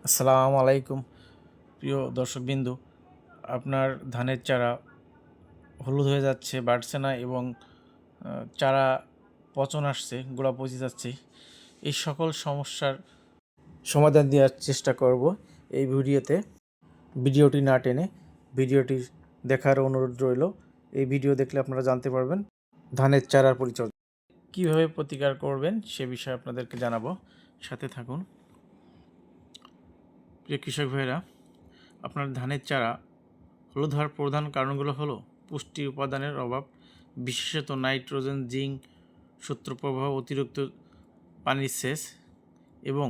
আসসালামু আলাইকুম প্রিয় দর্শকবিন্দু। আপনার ধানের চারা হলুদ হয়ে যাচ্ছে, বাড়ছে না এবং চারা পচন আসছে, গোড়া পচে যাচ্ছে। এই সকল সমস্যার সমাধান দেওয়ার চেষ্টা করব এই ভিডিওতে। ভিডিওটি না টেনে ভিডিওটি দেখার অনুরোধ রইল। এই ভিডিও দেখলে আপনারা জানতে পারবেন ধানের চারার পরিচর্যা কীভাবে প্রতিকার করবেন সে বিষয়ে আপনাদেরকে জানাবো। সাথে থাকুন। প্রিয় কৃষক ভাইরা, আপনার ধানের চারা হলুদ হওয়ার প্রধান কারণগুলো হলো পুষ্টি উপাদানের অভাব, বিশেষত নাইট্রোজেন, জিঙ্ক, শত্রুপ্রবাহ, অতিরিক্ত পানির সেচ এবং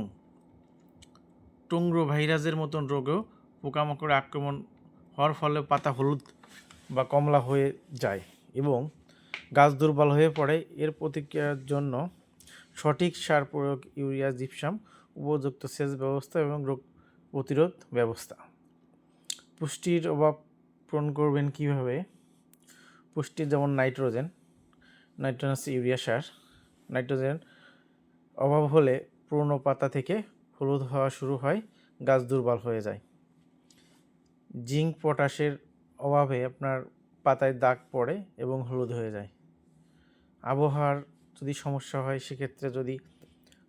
টুংরো ভাইরাসের মতন রোগেও পোকামাকড় আক্রমণ হওয়ার ফলে পাতা হলুদ বা কমলা হয়ে যায় এবং গাছ দুর্বল হয়ে পড়ে। এর প্রতিক্রিয়ার জন্য সঠিক সার প্রয়োগ, ইউরিয়া, জিপসাম, উপযুক্ত সেচ ব্যবস্থা এবং রোগ প্রতিরোধ ব্যবস্থা। পুষ্টির অভাব পূরণ করবেন কীভাবে? পুষ্টির যেমন নাইট্রোজেন হচ্ছে ইউরিয়া সার। নাইট্রোজেন অভাব হলে পুরনো পাতা থেকে হলুদ হওয়া শুরু হয়, গাছ দুর্বল হয়ে যায়। জিঙ্ক, পটাশের অভাবে আপনার পাতায় দাগ পড়ে এবং হলুদ হয়ে যায়। আবহাওয়ার যদি সমস্যা হয়, সেক্ষেত্রে যদি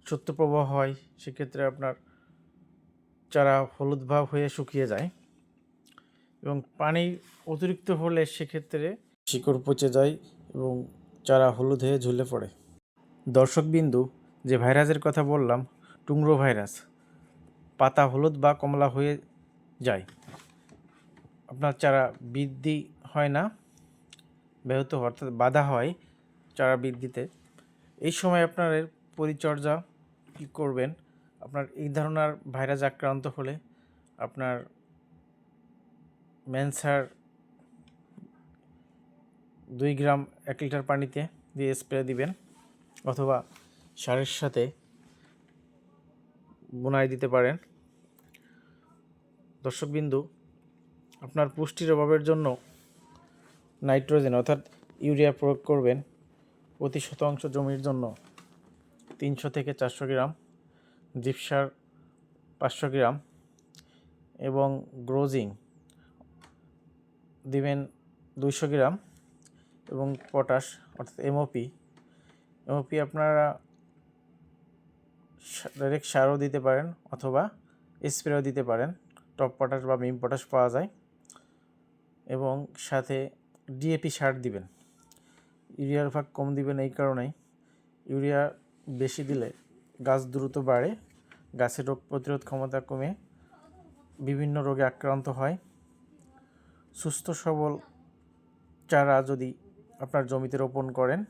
শৈত্যপ্রবাহ হয়, সেক্ষেত্রে আপনার চারা হলুদ ভাব হয়ে শুকিয়ে যায় এবং পানি অতিরিক্ত হলে সেক্ষেত্রে শিকড় পচে যায় এবং চারা হলুদ হয়ে ঝুলে পড়ে। দর্শকবিন্দু, যে ভাইরাসের কথা বললাম, টুংরো ভাইরাস, পাতা হলুদ বা কমলা হয়ে যায়, আপনার চারা বৃদ্ধি হয় না, ব্যাহত অর্থাৎ বাধা হয় চারা বৃদ্ধিতে। এই সময় আপনার পরিচর্যা কী করবেন? আপনার এই ধরনের ভাইরাস আক্রান্ত হলে আপনার ম্যানসার 2 গ্রাম 1 লিটার পানিতে দিয়ে স্প্রে দিবেন, অথবা সারের সাথে বুনাই দিতে পারেন। দর্শকবিন্দু, আপনার পুষ্টির অভাবের জন্য নাইট্রোজেন অর্থাৎ ইউরিয়া প্রয়োগ করবেন প্রতি শতাংশ জমির জন্য 300 থেকে 400 গ্রাম, জিপসার 500 গ্রাম এবং গ্রোজিং দিবেন 200 গ্রাম এবং পটাশ অর্থাৎ এমওপি আপনারা ডাইরেক্ট সারও দিতে পারেন অথবা স্প্রেও দিতে পারেন। টপ পটাশ বা মিম পটাশ পাওয়া যায় এবং সাথে ডিএপি সার দিবেন। ইউরিয়ার ভাগ কম দিবেন এই কারণেই, ইউরিয়া বেশি দিলে গাছ দ্রুত বাড়ে, গাছের রোগ প্রতিরোধ ক্ষমতা কমে বিভিন্ন রোগে আক্রান্ত হয়। সুস্থ সবল চারা যদি আপনার জমিতে রোপণ করেন,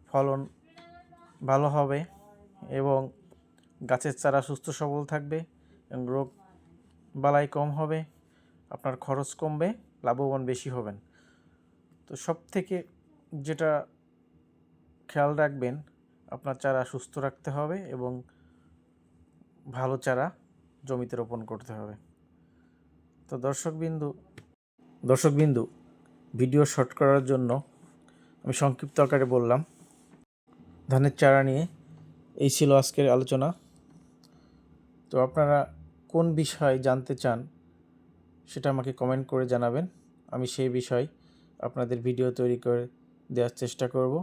ফলন ভালো হবে এবং গাছের চারা সুস্থ সবল থাকবে এবং রোগ বালাই কম হবে, আপনার খরচ কমবে, লাভবান বেশি হবেন। তো সব থেকে যেটা খেয়াল রাখবেন, আপনার চারা সুস্থ রাখতে হবে এবং ভালো চারা জমিতে রোপণ করতে হবে। তো দর্শকবিন্দু, ভিডিও শর্ট করার জন্য আমি সংক্ষিপ্ত আকারে বললাম। ধানের চারা নিয়ে এই ছিল আজকের আলোচনা। তো আপনারা কোন বিষয় জানতে চান সেটা আমাকে কমেন্ট করে জানাবেন। আমি সেই বিষয় আপনাদের ভিডিও তৈরি করে দেওয়ার চেষ্টা করব।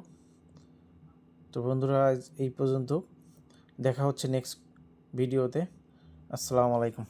তো বন্ধুরা, আজ এই পর্যন্ত, দেখা হচ্ছে নেক্সট ভিডিওতে। আসসালামু আলাইকুম।